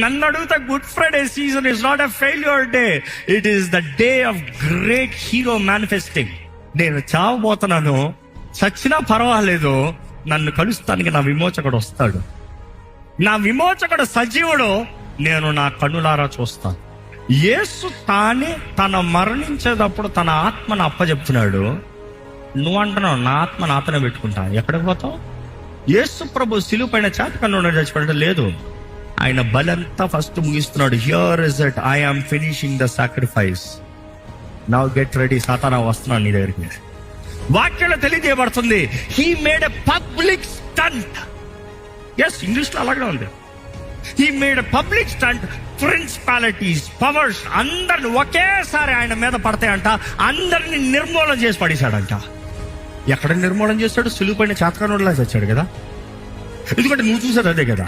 నన్ను అడుగుతా, good Friday season is not a failure day, it is the day of great hero manifesting. నేను చావబోతున్నాను, చచ్చినా పర్వాలేదు, నన్ను కలుస్తానికి నా విమోచకుడు వస్తాడు. నా విమోచకుడు సజీవుడు, నేను నా కన్నులారా చూస్తాను. యేసు తానే తన మరణించేటప్పుడు తన ఆత్మను అప్పచెప్తున్నాడు. నువ్వు అంటున్నావు నా ఆత్మ నాతనే పెట్టుకుంటా, ఎక్కడికి పోతావు? యేసు ప్రభు సిలువ పైన చేతకన్ను చచ్చిపోవడం లేదు, ఆయన బలంతా ఫస్ట్ ముగిస్తున్నాడు. Here is it, I am finishing the sacrifice, now get ready, సాతానా వస్తున్నాను నీ దగ్గరికి. వాక్యంలో తెలియజేయబడుతుంది, he made a public stunt. Yes, English లో అలాగే ఉంది. He made a public stunt, principalities, powers అందరిని ఒకేసారి ఆయన మీద పడతాయంట, అందరిని నిర్మూలన చేసి పడేశాడంట. ఎక్కడ నిర్మూలన చేస్తాడు? సులువు పైన చేతకానుడిలా చచ్చాడు కదా. ఎందుకంటే నువ్వు చూసాడు అదే కదా.